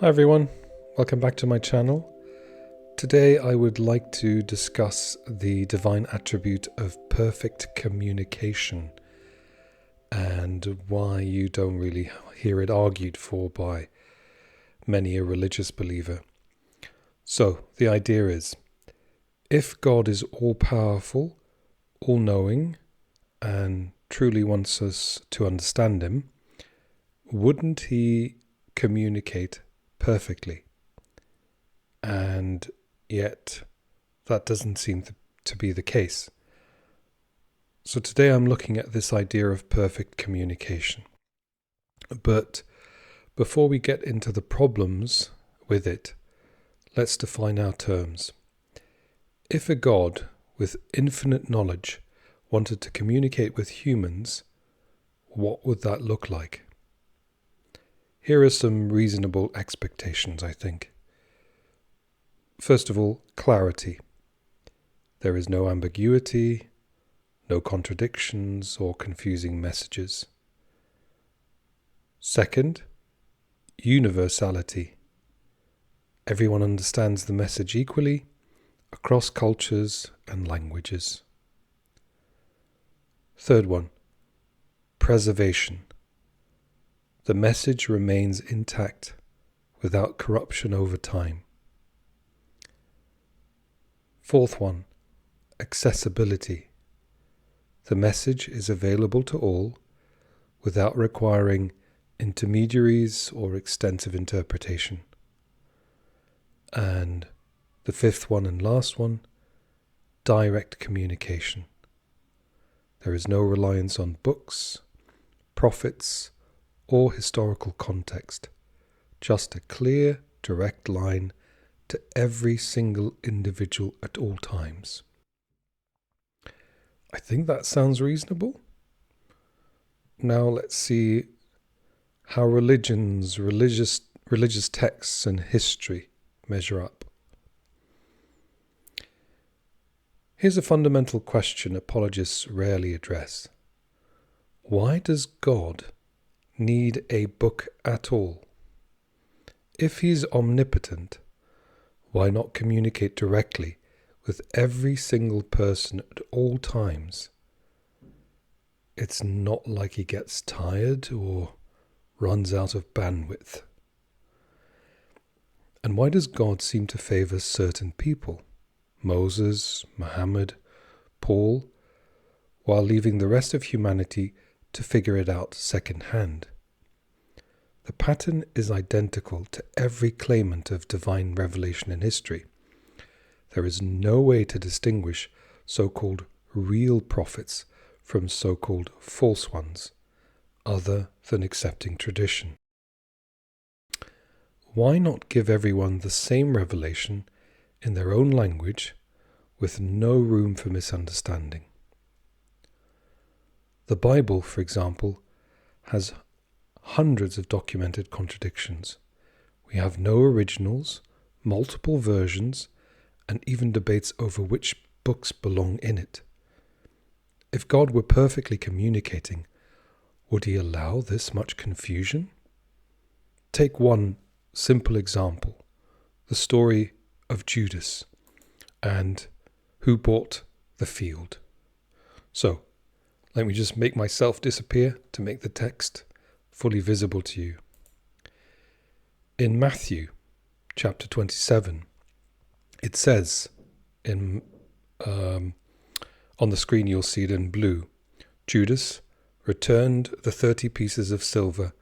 Hi everyone, welcome back to my channel. Today I would like to discuss the divine attribute of perfect communication and why you don't really hear it argued for by many a religious believer. So the idea is, if God is all-powerful, all-knowing, and truly wants us to understand him, wouldn't he communicate perfectly? And yet that doesn't seem to be the case. So today I'm looking at this idea of perfect communication. But before we get into the problems with it, let's define our terms. If a God with infinite knowledge wanted to communicate with humans, what would that look like? Here are some reasonable expectations, I think. First of all, clarity. There is no ambiguity, no contradictions or confusing messages. Second, universality. Everyone understands the message equally across cultures and languages. Third one, preservation. The message remains intact without corruption over time. Fourth one, accessibility. The message is available to all without requiring intermediaries or extensive interpretation. And the fifth one and last one, direct communication. There is no reliance on books, prophets, or historical context, just a clear, direct line to every single individual at all times. I think that sounds reasonable. Now let's see how religious texts and history measure up. Here's a fundamental question apologists rarely address. Why does God need a book at all? If he's omnipotent, why not communicate directly with every single person at all times? It's not like he gets tired or runs out of bandwidth. And why does God seem to favor certain people, Moses, Muhammad, Paul, while leaving the rest of humanity to figure it out secondhand? The pattern is identical to every claimant of divine revelation in history. There is no way to distinguish so-called real prophets from so-called false ones, other than accepting tradition. Why not give everyone the same revelation in their own language with no room for misunderstanding? The Bible, for example, has hundreds of documented contradictions. We have no originals, multiple versions, and even debates over which books belong in it. If God were perfectly communicating, would he allow this much confusion? Take one simple example, the story of Judas and who bought the field. So, let me just make myself disappear to make the text fully visible to you. In Matthew chapter 27, it says, on the screen you'll see it in blue, Judas returned the 30 pieces of silver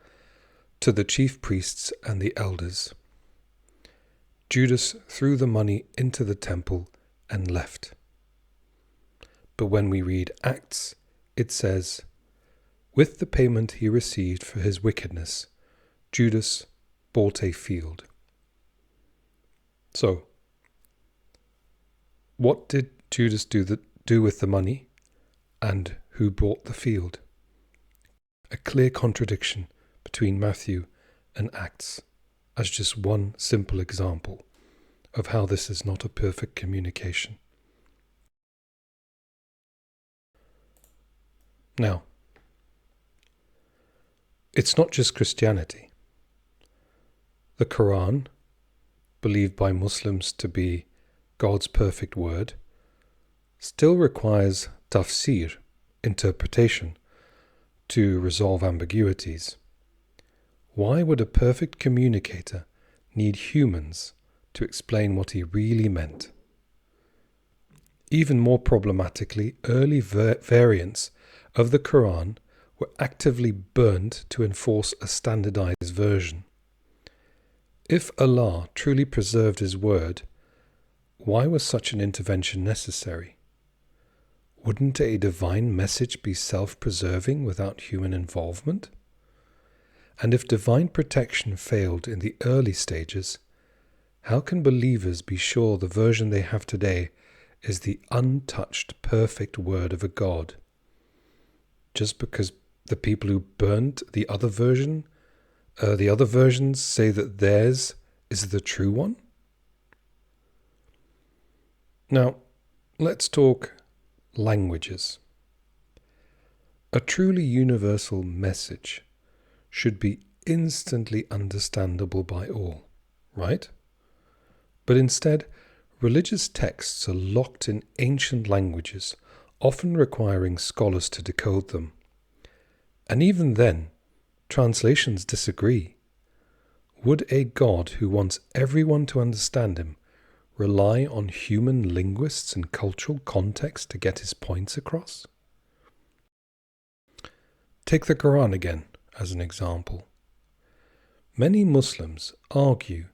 to the chief priests and the elders. Judas threw the money into the temple and left. But when we read Acts, it says, with the payment he received for his wickedness, Judas bought a field. So, what did Judas do with the money, and who bought the field? A clear contradiction between Matthew and Acts, as just one simple example of how this is not a perfect communication. Now, it's not just Christianity. The Quran, believed by Muslims to be God's perfect word, still requires tafsir, interpretation, to resolve ambiguities. Why would a perfect communicator need humans to explain what he really meant? Even more problematically, early variants of the Quran were actively burned to enforce a standardized version. If Allah truly preserved His word, why was such an intervention necessary? Wouldn't a divine message be self-preserving without human involvement? And if divine protection failed in the early stages, how can believers be sure the version they have today is the untouched, perfect word of a God? Just because the people who burnt the other versions say that theirs is the true one? Now, let's talk languages. A truly universal message should be instantly understandable by all, right? But instead, religious texts are locked in ancient languages, often requiring scholars to decode them. And even then, translations disagree. Would a God who wants everyone to understand him rely on human linguists and cultural context to get his points across? Take the Quran again as an example. Many Muslims argue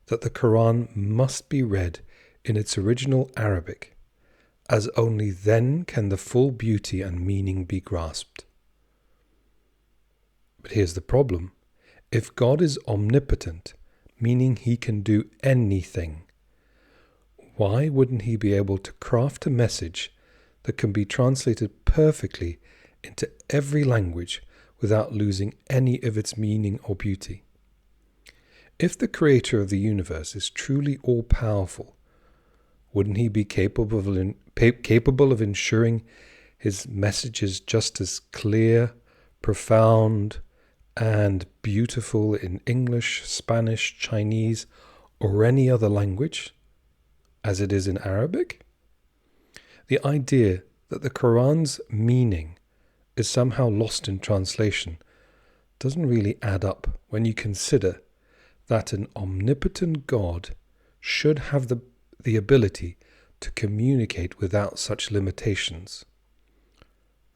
that the Quran must be read in its original Arabic, as only then can the full beauty and meaning be grasped. But here's the problem. If God is omnipotent, meaning he can do anything, why wouldn't he be able to craft a message that can be translated perfectly into every language without losing any of its meaning or beauty? If the creator of the universe is truly all-powerful, wouldn't he be capable of ensuring his message is just as clear, profound, and beautiful in English, Spanish, Chinese, or any other language as it is in Arabic? The idea that the Quran's meaning is somehow lost in translation doesn't really add up when you consider that an omnipotent God should have the ability to communicate without such limitations.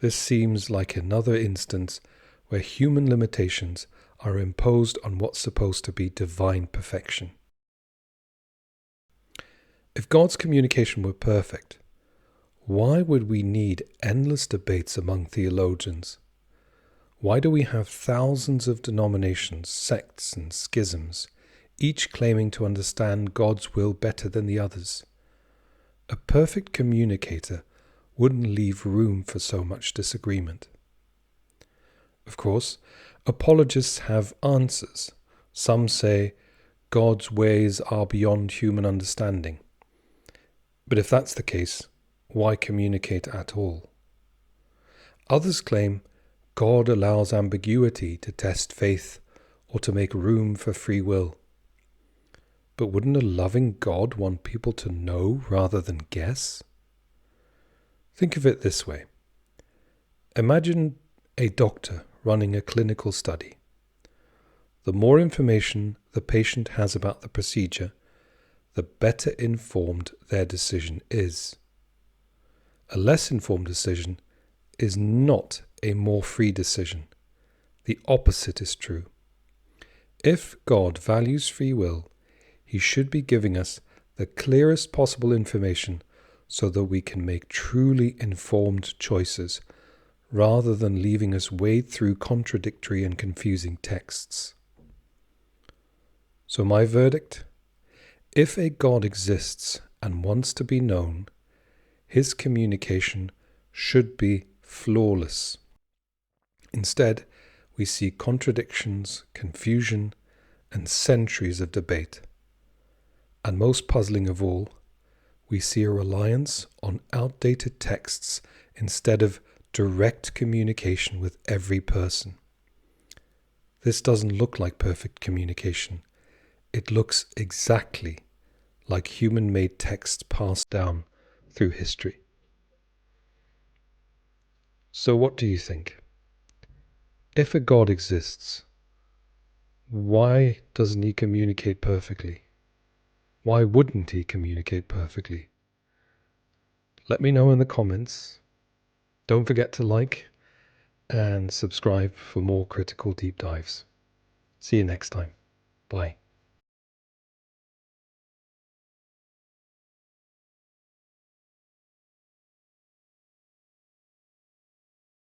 This seems like another instance where human limitations are imposed on what's supposed to be divine perfection. If God's communication were perfect, why would we need endless debates among theologians? Why do we have thousands of denominations, sects, and schisms, each claiming to understand God's will better than the others? A perfect communicator wouldn't leave room for so much disagreement. Of course, apologists have answers. Some say God's ways are beyond human understanding. But if that's the case, why communicate at all? Others claim God allows ambiguity to test faith or to make room for free will. But wouldn't a loving God want people to know rather than guess? Think of it this way. Imagine a doctor running a clinical study. The more information the patient has about the procedure, the better informed their decision is. A less informed decision is not a more free decision. The opposite is true. If God values free will, he should be giving us the clearest possible information so that we can make truly informed choices, rather than leaving us wade through contradictory and confusing texts. So my verdict? If a God exists and wants to be known, his communication should be flawless. Instead, we see contradictions, confusion, and centuries of debate. And most puzzling of all, we see a reliance on outdated texts instead of direct communication with every person. This doesn't look like perfect communication. It looks exactly like human-made text passed down through history. So what do you think? If a God exists, why doesn't he communicate perfectly? Why wouldn't he communicate perfectly? Let me know in the comments. Don't forget to like and subscribe for more critical deep dives. See you next time. Bye.